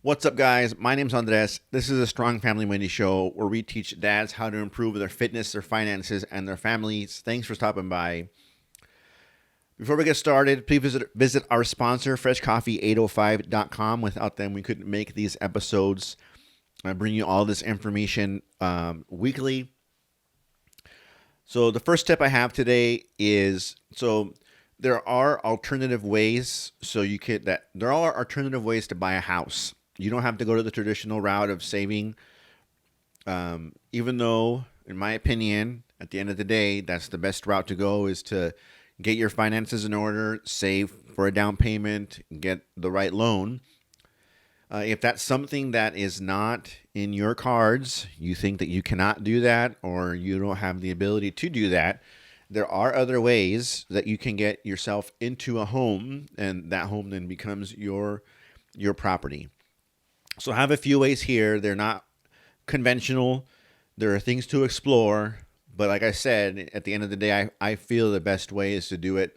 What's up, guys? My name's Andres. This is a Strong Family Money show where we teach dads how to improve their fitness, their finances, and their families. Thanks for stopping by. Before we get started, please visit our sponsor, freshcoffee805.com. Without them, we couldn't make these episodes. I bring you all this information weekly. So the first step I have today is there are alternative ways. There are alternative ways to buy a house. You don't have to go to the traditional route of saving. Even though, in my opinion, at the end of the day, that's the best route to go, is to get your finances in order, save for a down payment, get the right loan. If that's something that is not in your cards, you think that you cannot do that, or you don't have the ability to do that, there are other ways that you can get yourself into a home, and that home then becomes your property. So I have a few ways here. They're not conventional. There are things to explore. But like I said, at the end of the day, I feel the best way is to do it.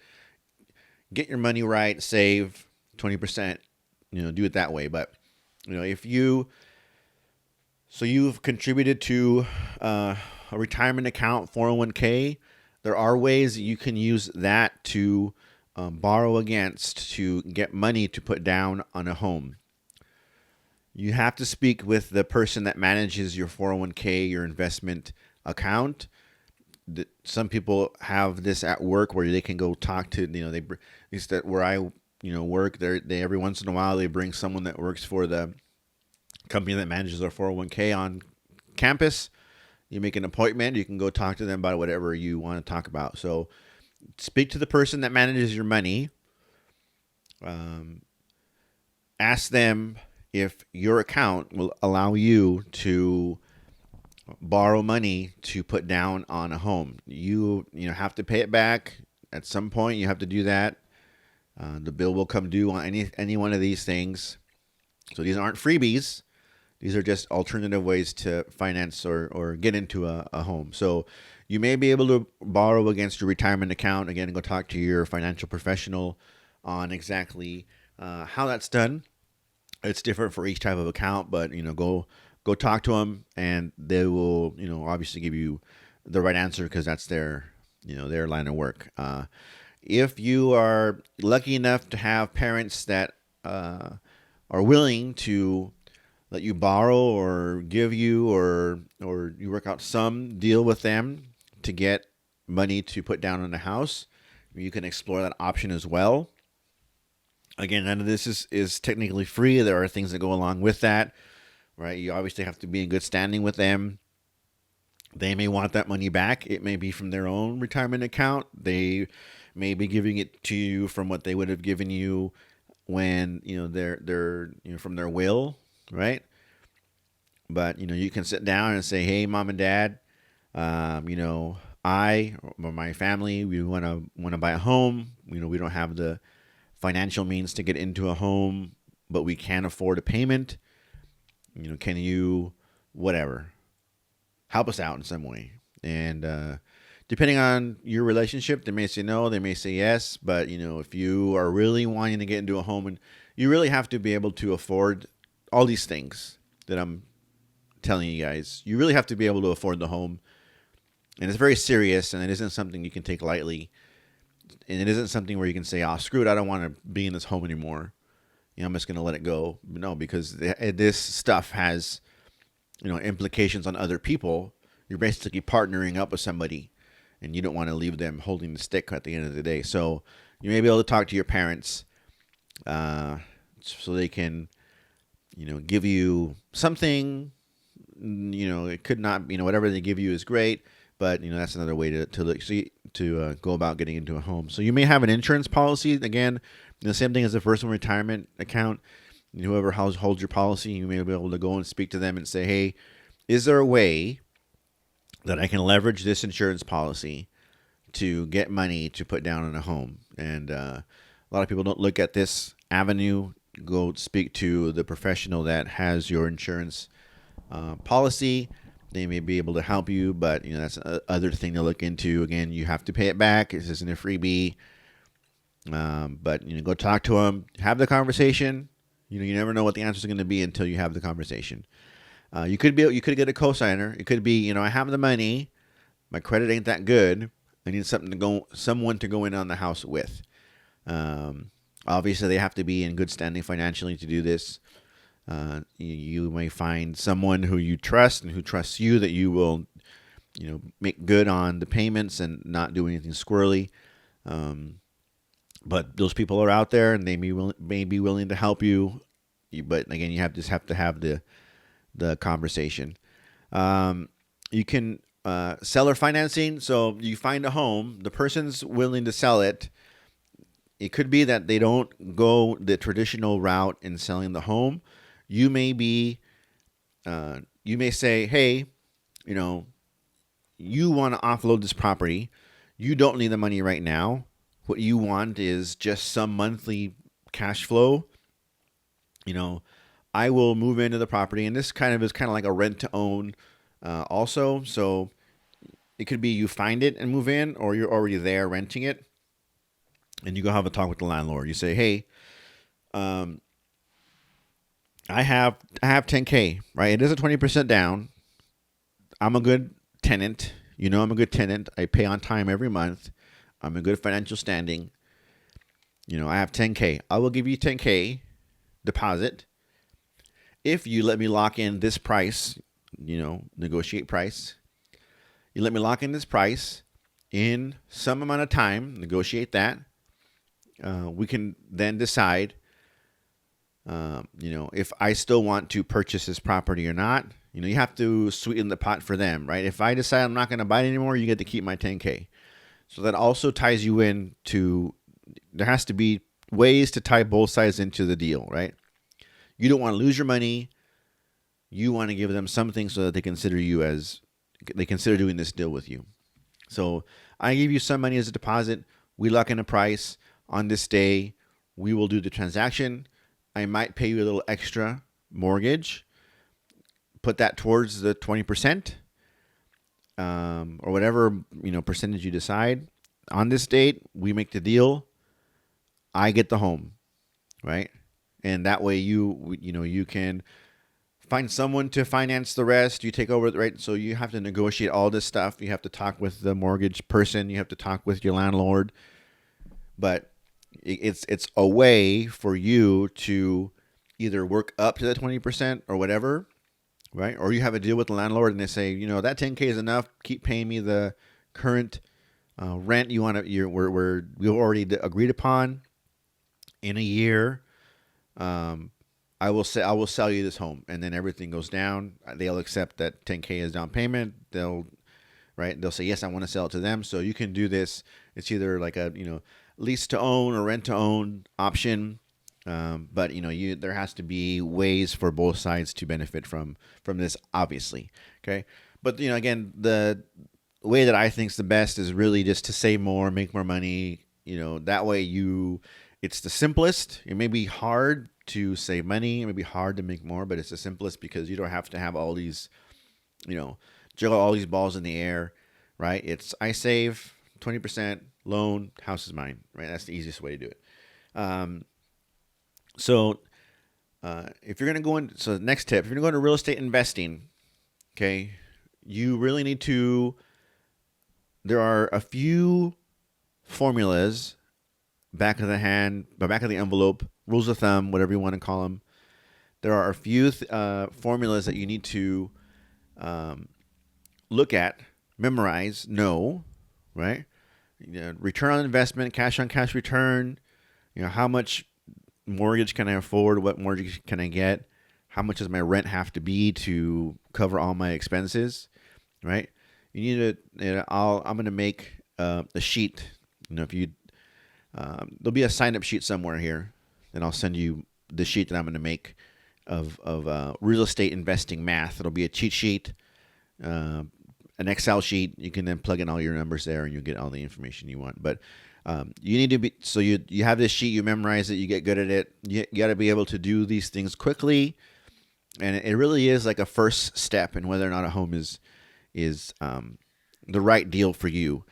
Get your money right, save 20%, do it that way. But, if you've contributed to a retirement account, 401k, there are ways that you can use that to borrow against to get money to put down on a home. You have to speak with the person that manages your 401k, your investment account. Some people have this at work where they can go talk to, at least where I, work, they every once in a while, they bring someone that works for the company that manages their 401k on campus. You make an appointment, you can go talk to them about whatever you want to talk about. So speak to the person that manages your money. Ask them if your account will allow you to borrow money to put down on a home. You have to pay it back at some point. You have to do that. The bill will come due on any one of these things. So these aren't freebies. These are just alternative ways to finance or get into a home. So you may be able to borrow against your retirement account. Again, go talk to your financial professional on exactly how that's done. It's different for each type of account, but go talk to them, and they will obviously give you the right answer, because that's their line of work. If you are lucky enough to have parents that are willing to let you borrow or give you, or you work out some deal with them to get money to put down on a house, you can explore that option as well. Again, none of this is technically free. There are things that go along with that, right? You obviously have to be in good standing with them. They may want that money back. It may be from their own retirement account. They may be giving it to you from what they would have given you when they're from their will, right? But you can sit down and say, "Hey, mom and dad, I or my family, we want to buy a home. We don't have the financial means to get into a home, but we can afford a payment. Can you help us out in some way?" And depending on your relationship, they may say no, they may say yes. But if you are really wanting to get into a home, and you really have to be able to afford all these things that I'm telling you guys, you really have to be able to afford the home. And it's very serious, and it isn't something you can take lightly. And it isn't something where you can say, "Oh, screw it, I don't want to be in this home anymore. I'm just going to let it go." No, because this stuff has, implications on other people. You're basically partnering up with somebody, and you don't want to leave them holding the stick at the end of the day. So you may be able to talk to your parents, so they can, give you something. It could not, whatever they give you is great. But that's another way to go about getting into a home. So you may have an insurance policy. Again, the same thing as a personal retirement account. Whoever holds your policy, you may be able to go and speak to them and say, "Hey, is there a way that I can leverage this insurance policy to get money to put down on a home?" And a lot of people don't look at this avenue. Go speak to the professional that has your insurance policy. They may be able to help you, but that's another thing to look into. Again, you have to pay it back. This isn't a freebie. But go talk to them, have the conversation. You never know what the answer is going to be until you have the conversation. You could get a cosigner. It could be, I have the money, my credit ain't that good. I need someone to go in on the house with. Obviously, they have to be in good standing financially to do this. You may find someone who you trust and who trusts you, that you will, make good on the payments and not do anything squirrely. But those people are out there, and they may be willing to help you. But again, you just have to have the conversation. You can seller financing. So you find a home, the person's willing to sell it. It could be that they don't go the traditional route in selling the home. You may say, hey, you want to offload this property. You don't need the money right now. What you want is just some monthly cash flow. I will move into the property, and this is kind of like a rent to own, also. So it could be you find it and move in, or you're already there renting it, and you go have a talk with the landlord. You say, hey, I have $10K, right? It is a 20% down. I'm a good tenant. I'm a good tenant. I pay on time every month. I'm in good financial standing. I have $10K. I will give you $10K deposit if you let me lock in this price, negotiate price. You let me lock in this price in some amount of time, negotiate that. We can then decide, if I still want to purchase this property or not. You have to sweeten the pot for them, right? If I decide I'm not going to buy it anymore, you get to keep my $10K. So that also ties you in to, there has to be ways to tie both sides into the deal, right? You don't want to lose your money. You want to give them something so that they consider doing this deal with you. So I give you some money as a deposit. We lock in a price. On this day, we will do the transaction. I might pay you a little extra mortgage. Put that towards the 20%, or whatever percentage you decide. On this date, we make the deal. I get the home, right? And that way you can find someone to finance the rest. You take over, right? So you have to negotiate all this stuff. You have to talk with the mortgage person. You have to talk with your landlord. But it's a way for you to either work up to the 20% or whatever, right? Or you have a deal with the landlord and they say, that $10K is enough. Keep paying me the current rent we've already agreed upon. In a year, I will sell you this home, and then everything goes down. They'll accept that $10K is down payment. They'll say, yes, I want to sell it to them. So you can do this. It's either like a lease to own or rent to own option. But there has to be ways for both sides to benefit from this, obviously. Okay. But again, the way that I think is the best is really just to save more, make more money. That way it's the simplest. It may be hard to save money. It may be hard to make more, but it's the simplest because you don't have to have all these, juggle all these balls in the air, right? I save 20%, loan, house is mine, right? That's the easiest way to do it. So if you're going to go so the next tip, if you're going to go into real estate investing, okay, you really need to, there are a few formulas, back of the envelope, rules of thumb, whatever you want to call them. There are a few formulas that you need to look at, memorize, know, right? Return on investment, cash on cash return, how much mortgage can I afford? What mortgage can I get? How much does my rent have to be to cover all my expenses, right? You need to, I'm going to make a sheet. If you, there'll be a sign-up sheet somewhere here, and I'll send you the sheet that I'm going to make of real estate investing math. It'll be a cheat sheet, an Excel sheet. You can then plug in all your numbers there, and you'll get all the information you want. But you need to be, so you have this sheet, you memorize it, you get good at it. You got to be able to do these things quickly, and it really is like a first step in whether or not a home is the right deal for you.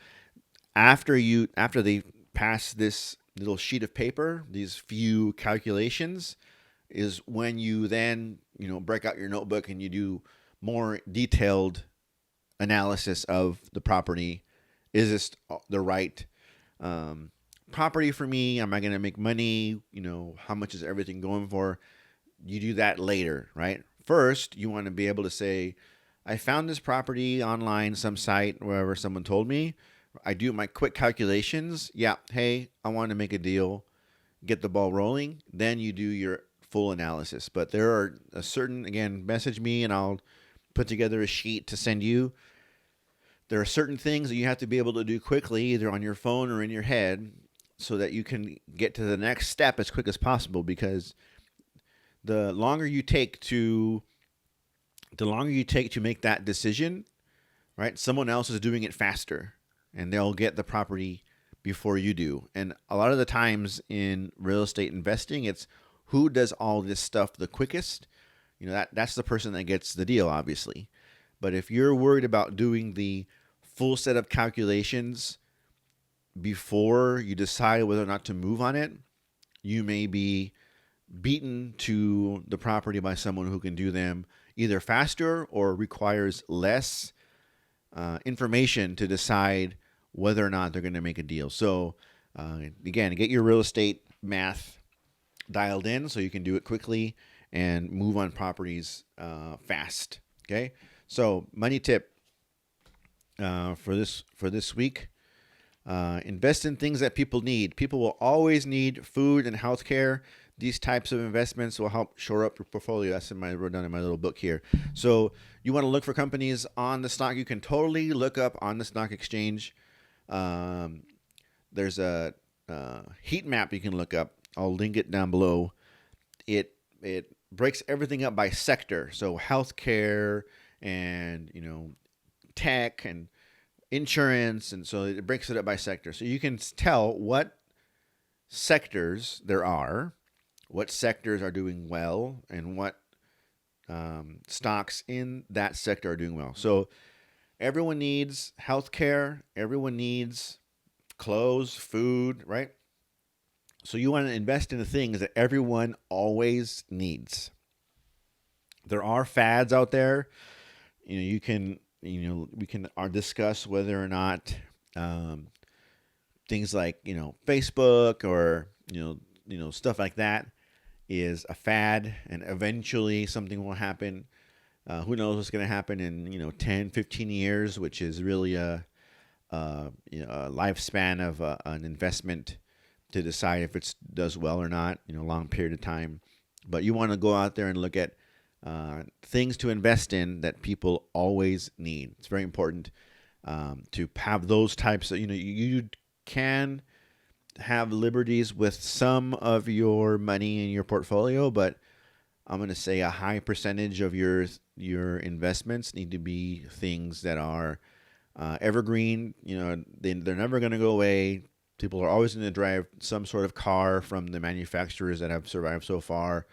After they pass this little sheet of paper, these few calculations, is when you then, break out your notebook and you do more detailed analysis of the property. Is this the right um, property for me? Am I going to make money? How much is everything going for? You do that later, right? First, you want to be able to say, I found this property online, some site, wherever someone told me. I do my quick calculations. Yeah, hey, I want to make a deal, get the ball rolling. Then you do your full analysis. But there are a certain, again, message me and I'll put together a sheet to send you. There are certain things that you have to be able to do quickly, either on your phone or in your head, so that you can get to the next step as quick as possible. Because the longer you take to make that decision, right? Someone else is doing it faster, and they'll get the property before you do. And a lot of the times in real estate investing, it's who does all this stuff the quickest. That's the person that gets the deal, obviously. But if you're worried about doing the full set of calculations before you decide whether or not to move on it, you may be beaten to the property by someone who can do them either faster or requires less information to decide whether or not they're going to make a deal. So, again, get your real estate math dialed in so you can do it quickly and move on properties fast. Okay, so money tip for this week: invest in things that people need. People will always need food and healthcare. These types of investments will help shore up your portfolio. That's I wrote down in my little book here. So you want to look for companies on the stock. You can totally look up on the stock exchange. There's a heat map you can look up. I'll link it down below. It breaks everything up by sector. So healthcare and tech and insurance, and so it breaks it up by sector. So you can tell what sectors there are, what sectors are doing well, and what stocks in that sector are doing well. So everyone needs healthcare. Everyone needs clothes, food, right? So you want to invest in the things that everyone always needs. There are fads out there. We can discuss whether or not things like Facebook or stuff like that is a fad, and eventually something will happen. Who knows what's going to happen in 10, 15 years, which is really a lifespan of an investment to decide if it does well or not. A long period of time. But you want to go out there and look at things to invest in that people always need. It's very important to have those types of, you can have liberties with some of your money in your portfolio, but I'm going to say a high percentage of your investments need to be things that are evergreen. They're never going to go away. People are always going to drive some sort of car from the manufacturers that have survived so far,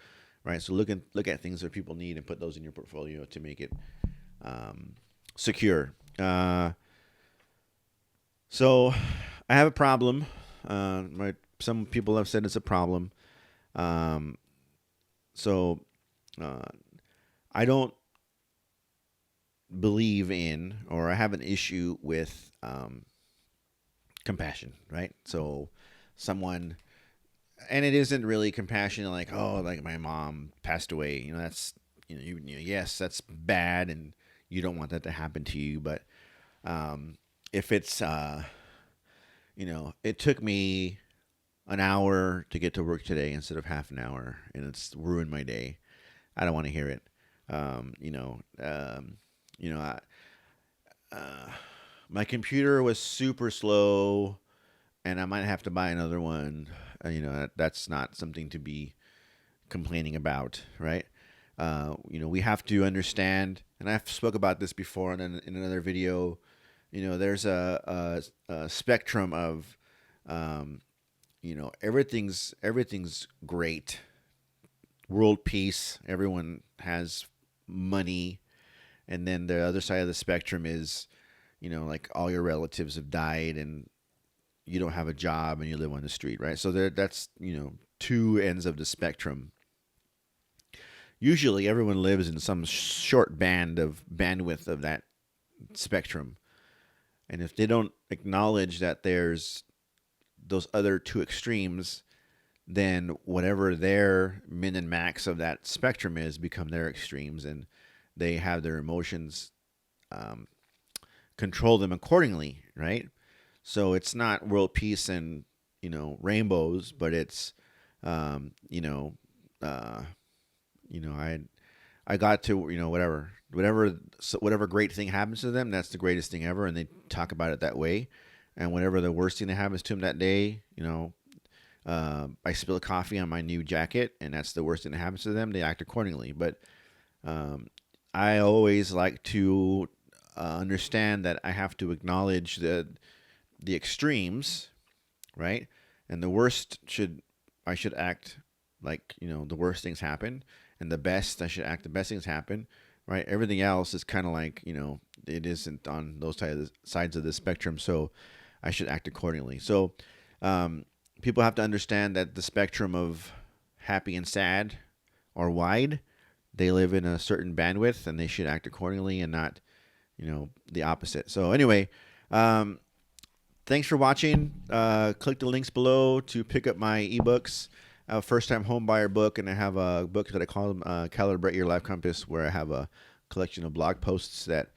right? So look at things that people need and put those in your portfolio to make it secure. So I have a problem. Some people have said it's a problem. So I don't believe in, or I have an issue with compassion, right? So someone, and it isn't really compassion like, oh, like my mom passed away. That's yes, that's bad, and you don't want that to happen to you. But if it's it took me an hour to get to work today instead of half an hour, and it's ruined my day. I don't want to hear it. My computer was super slow, and I might have to buy another one. That's not something to be complaining about, right? We have to understand, and I've spoke about this before in another video. There's a spectrum of, everything's great, world peace, everyone has money, and then the other side of the spectrum is, like all your relatives have died and you don't have a job and you live on the street, right? So that's two ends of the spectrum. usually everyone lives in some short band of bandwidth of that spectrum. And if they don't acknowledge that there's those other two extremes, then whatever their min and max of that spectrum is become their extremes, and they have their emotions um, control them accordingly, right? So it's not world peace and rainbows, but it's um, you know uh, I got to whatever great thing happens to them, that's the greatest thing ever, and they talk about it that way. And whatever the worst thing that happens to them that day, I spill coffee on my new jacket, and that's the worst thing that happens to them. They act accordingly. But um, I always like to understand that I have to acknowledge the extremes, right? And the worst I should act like the worst things happen, and the best I should act the best things happen, right? Everything else is kind of like it isn't on those sides of the spectrum, so I should act accordingly. So um, people have to understand that the spectrum of happy and sad are wide. They live in a certain bandwidth, and they should act accordingly, and not the opposite. So anyway, um, thanks for watching. Click the links below to pick up my ebooks. I have a first-time homebuyer book, and I have a book that I call Calibrate Your Life Compass, where I have a collection of blog posts that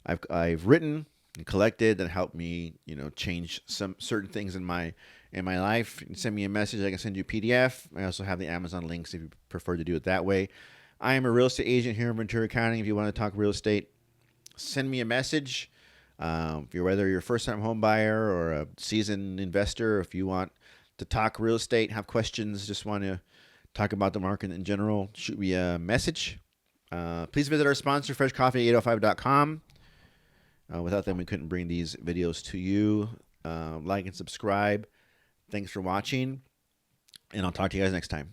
I've written and collected that help me, change some certain things in my life. You can send me a message. I can send you a PDF. I also have the Amazon links if you prefer to do it that way. I am a real estate agent here in Ventura County. If you want to talk real estate, send me a message. Whether you're a first-time home buyer or a seasoned investor, if you want to talk real estate, have questions, just want to talk about the market in general, shoot me a message. Please visit our sponsor, freshcoffee805.com. Without them, we couldn't bring these videos to you. Like and subscribe. Thanks for watching, and I'll talk to you guys next time.